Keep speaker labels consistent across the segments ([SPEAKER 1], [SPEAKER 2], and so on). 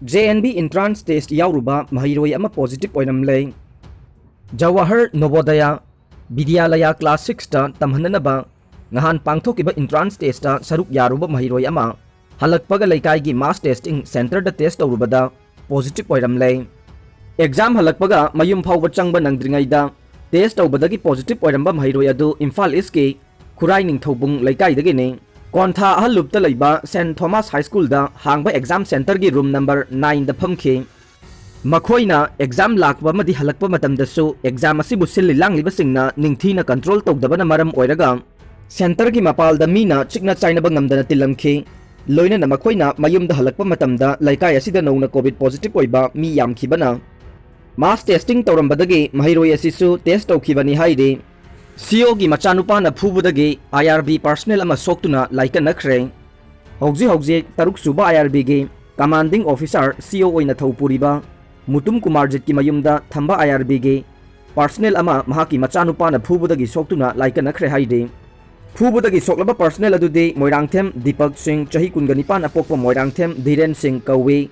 [SPEAKER 1] JNB entrance test yauruba mahiroi ama positive oinamle Jawahar Novodaya Vidyalaya class 6 ta tamhananaba ngahan pangthokiba entrance test ta saruk yaruba mahiroi ama halakpaga laikai gi mass testing center da test tawrubada positive oiramle exam halakpaga mayum phawba changba nangdringai da test tawbadagi positive oiramba mahiroi adu Imphal East ki Khurai Ningthobung laikai dagi ne Kontha Ahalupta Laiba St. Thomas High School da hangba exam center gi room number 9 da phamki Makhoina exam lakba madi halakpa matam dasu exam asibu sillilang liba singna ningthina control tawdabana maram oiraga center gi mapal da mina chikna chaina ba ngamdana tilamki loina na makhoina mayum da halakpa matam da laikai asida nowna covid positive oiba mi yamkhibana mass testing tawrambadagi mahiroi asisu test tawkhibani haide CEO gi machanupa na phubudagi IRB personnel ama soktuna laika nakhre hauji taruk suba IRB gi commanding officer CEO oina thopuriba Mutum Kumar Jit ki mayumda thamba IRB gi personnel ama mahaki machanupa na phubudagi soktuna laika nakhre haide phubudagi soklaba personnel adudi Moirangthem Deepak Singh chahi kunganipan apokpa Moirangthem Dhiren Singh kawi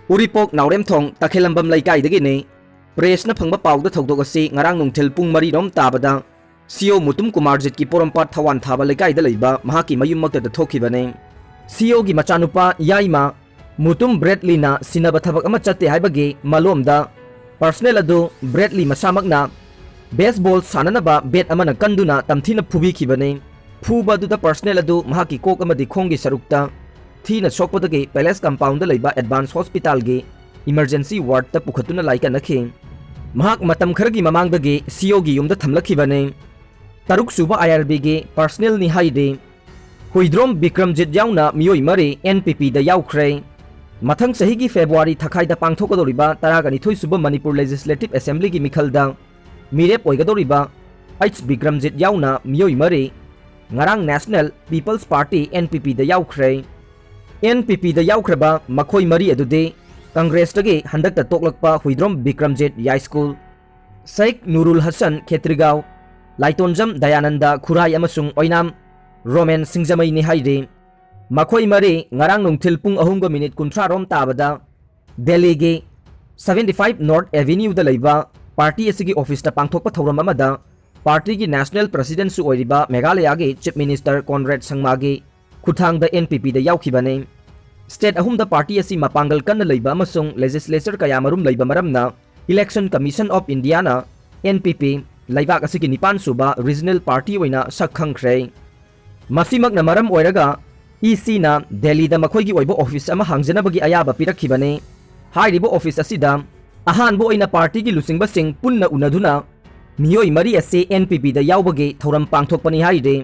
[SPEAKER 1] Uripok Naurem Thong takhelambam laikai dagi ne press na phangba pawda thodok asi ngarang nungthil pung 3 rom tabada CEO Mutum Kumar Jit ki Porompat Thawan Thaba Laikai da leiba mahaki mayum makta da thokibane CEO gi machanupa Yaima Mutum Bradley na sinaba thabak ama chatte haibagi malomda personnel adu Bradley masamakna baseball sananaba bet amana kanduna tamthina phubi khibane phuba du da personnel adu mahaki kok amadi khongi sarukta thina sokpadagi palace compound da leiba advanced hospital gi emergency ward ta pukhatuna laika nakhi mahak matam kharagi mamangdagi CEO gi yumda thamlakhibane Taruk suba IRB gi personnel ni haide Huidrom Bikramjit yauna miyoi mari NPP da yaukre mathang sahi gi February thakai da pangthokodoriba taragani thoi suba Manipur Legislative Assembly gi mikhalda mirep oigadoriba H Bikramjit yauna miyoi mari ngarang National People's Party NPP da yaukre NPP da yaukraba makhoi mari adude Congress dagi handak ta toklakpa Huidrom Bikramjit High School Sheikh Nurul Hassan Khetrigaon Laitonjam Dayananda Khurai amasung Oinam Roman Singjamai ni haide makhoi mari ngarang nungthil pung 3:30 rom tabada Delhi gi 75 North Avenue da leiba party asigi office ta pangthokpa thoram amada party gi national president su oiriba Meghalaya gi chief minister Conrad Sangma gi khuthang da NPP da yaukhibane state ahum da party asi mapangal kan leiba amasung legislature kaya marum leiba maramna Election Commission of India na NPP Laibak asigi nipan suba regional party oina sakhangkhre masimak na maram oiraga EC na Delhi da makhoi gi oibo office ama hangjanabagi ayaba pirakhibane hairibo office asida ahanbo oina party gi lusingba sing punna unaduna miyoi mari ase NPP da yaubagi thoram pangthokpani haide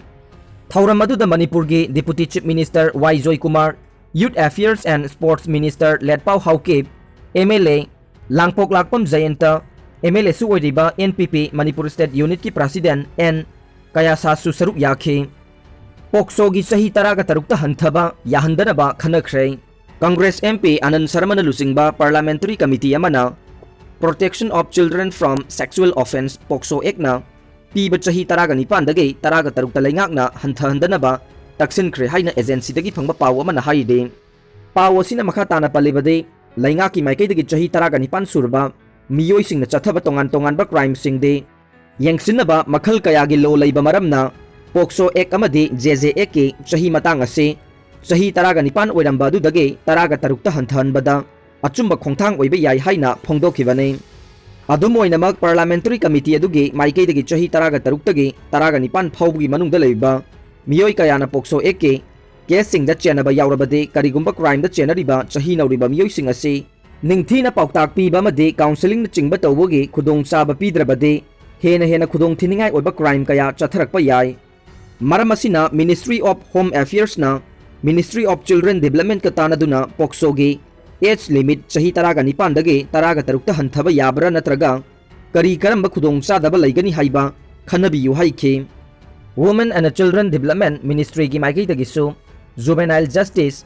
[SPEAKER 1] thoram adu da Manipur gi Deputy Chief Minister Y Joy Kumar Youth Affairs and Sports Minister Letpau Hauke MLA Langpok Lakpam Jayanta MLA su oiriba NPP Manipur State Unit ki President N Kaya Sasu saruk yakhe Pokso gi sahi taraga tarukta hanthaba yahandanaba khanakre Congress MP Anand Sharma na lusingba Parliamentary Committee amana Protection of Children from Sexual Offense Pokso Act na piba sahi taraga nipan dagi taraga tarukta laingak na hanthandanaba taksinkhre haina agency dagi phangba paw amana haide paw asina makha na palibade laingak ki maikai dagi sahi taraga nipan surba miyoi sing na chathaba tongan ba crime sing de yengsinaba makhal kaya gi lo leiba maramna Pokso Act amadi JJA ki chahi matang ase chahi taraga nipan oiramba du dage taraga tarukta hanthanbada achumba khongthang oiba yai haina phongdokhibane adumoinamak Parliamentary Committee adugi maikei dagi chahi taraga tarukta gi taraga nipan phawbugi manungda leiba miyoi kaya na Pokso Act ki case sing da chenaba yaurabade karigumba crime da chenariba chahi nauriba miyoi sing ase Ningthina pauktak piba amadi counseling na chingba tawbogi khudong chaba pidrabade hena khudong thiningai oiba crime kaya chatharakpa yai maram asina Ministry of Home Affairs na Ministry of Children Development ka tanaduna Pokso gi age limit chahi taraga nipan dagi taraga tarukta hanthaba yabra natraga kari karamba khudong chadaba laigani haiba khanabiyu haikhe Women and Children Development Ministry gi maigai dagi su Juvenile Justice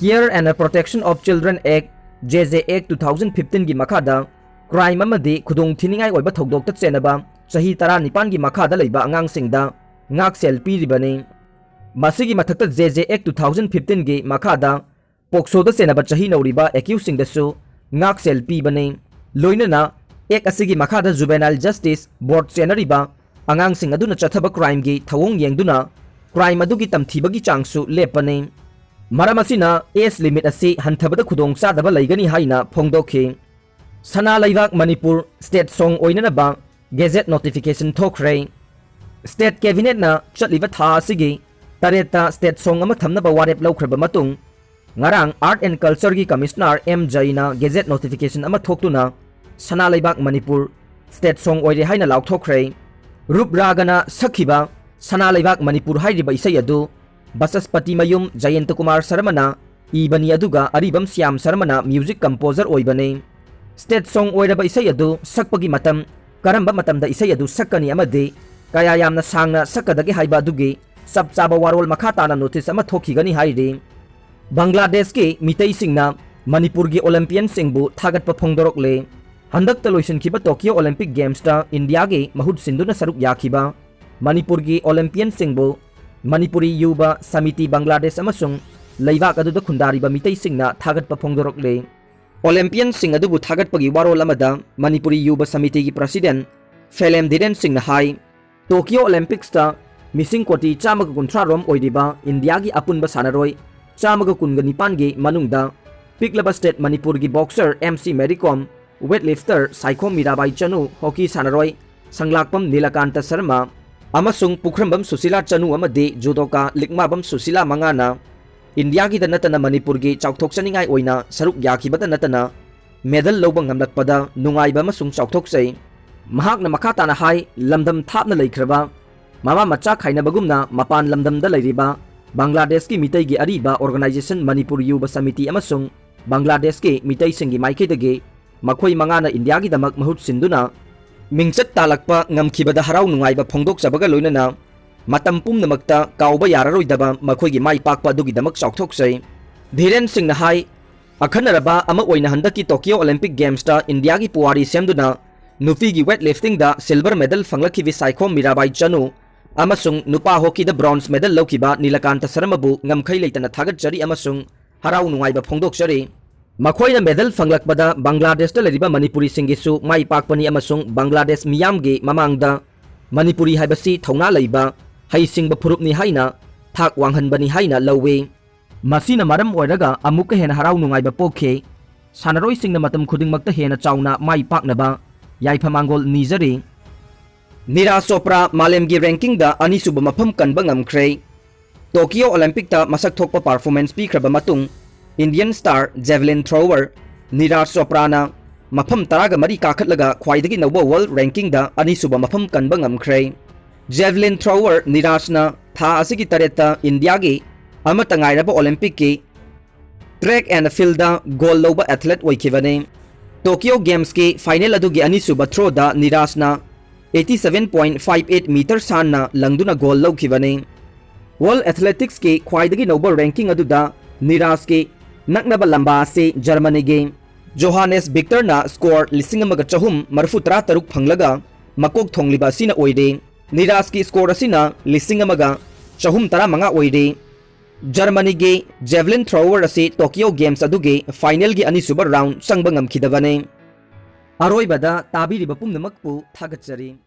[SPEAKER 1] Care and Protection of Children Act JJ Act 2015 gi makhada crime amadi khudong thiningai oiba thodok ta chenaba chahi 19 gi makhada leiba angang singda ngak sel piribane masigi mathakta JJ Act 2015 gi makhada पोक्सोदा सेनब चाही नौरीबा एक्यूसिंगदसु ngaksel pibane loinana ek asigi makhada juvenile justice board senariba angang sing aduna chathaba crime gi thawong yengduna crime adugi tamthibagi changsu lepane maramasina age limit asi hanthabada khudong sadaba laigani haina phongdokhe sana laibak manipur state song oinana ba gazette notification thokre state cabinet na chatliba tha asigi tareta state song ama thamnaba warep laukraba matung ngarang art and culture gi commissioner M Jaina gazette notification ama thoktuna sana laibak manipur state song oire haina laukthokre rup ragana sakhiba sana laibak manipur hairiba isai adu basaspati mayum Jayant Kumar Sarmana ibani aduga aribam Syam Sarmana music composer oibane state song oiraba isai adu sakpagi matam karamba matamda isai adu sakani amade kaya yamna sangna sakadagi haiba adugi sabchaba warol makha tana notice ama thokhigani hairi Bangladesh ke mitai singna Manipur gi Olympian singbu thagat pa phongdorok le handak taloisin khiba Tokyo Olympic Games ta India ge mahut sinduna saruk yakhiba Manipur gi Olympian singbu Manipuri Yuba Samiti Bangladesh amasung leibak adu da khundari ba mitai singna thagat pa phongdorok le Olympian sing adu bu thagat pagi warol amada Manipuri Yuba Samiti gi president Phelem Dhiren Singh na hai Tokyo Olympics ta missing koti chama ga kunthra rom oidiba India gi apunba sanaroi chamaga kunga nipan gi manungda piklaba state Manipur gi boxer MC Mericom weightlifter Saikhom Mirabai Chanu hockey sanaroi sanglakpam Nilakanta Sharma amasung Pukhrambam Susila Chanu amade judoka Likmabam Susila Mangana India gi danatana Manipur gi chauthok chaningai oina saruk yakhibada natana medal lobang ngamlakpada nungaiba amasung chauthok sei mahakna makata na hai lamdam thapna leikraba mama macha khaina bagumna mapan lamdam da leiriba Bangladesh ki mitai gi ariba organization Manipur Yuba Samiti amasung Bangladesh ki mitai singi maikhe dage makhoi mangana India gi damak mahut sinduna mingchat talakpa ngamkhibada harau nungaiba phongdok chabaga loinana matam pumnamakta kauba yararoi daba makhoi gi mai pakpa dugi damak chauthok sei Dhiren Singh na hai akhanaraba ama oina handaki Tokyo Olympic Games ta India gi puari semduna nufi gi weightlifting da silver medal fanglakhi vi Saikhom Mirabai Chanu amasung nupa hockey da bronze medal laukiba Nilakanta Sharma bu ngamkhai leitana thagat jari amasung harau nungaiba phongdok jari makhoina medal fanglakbada Bangladesh da leriba Manipuri singisu mai pakpani amasung Bangladesh miyam ge mamangda Manipuri haibasi thauna leiba haisingba phurupni haina thak wanghanbani haina lawe masina maram oiraga amukka hena harau nungaiba pokhe sanaroi singna matam khudingmakta hena chauna mai paknaba yaiphamangol nijari Neeraj Chopra Malem gi ranking da anisuba mafam kanba ngamkhre Tokyo Olympic ta masak thokpa performance pi khraba matung Indian star javelin thrower Neeraj Chopra na mafam taraga mari kakhatlaga khwaidagi nawba world ranking da anisuba mafam kanba ngamkhre javelin thrower Neeraj na tha asigi tareta India gi amata ngairaba Olympic ki track and field da gold loba athlete oikhibane Tokyo Games ki final adugi anisuba throw da Neeraj na 87.58 meter sanna langduna goal laukhibane World Athletics ke khwaidagi noba ranking aduda Neeraj ke naknaba lamba se Germany ge Johannes Victor na score 1936 phanglaga makok thongliba sina oide Neeraj ki score asina 1935 oide Germany ge javelin thrower ase Tokyo Games aduge final gi ani super round sangba ngamkhidabane Aroibada tabiriba pumnamakpu thagatjari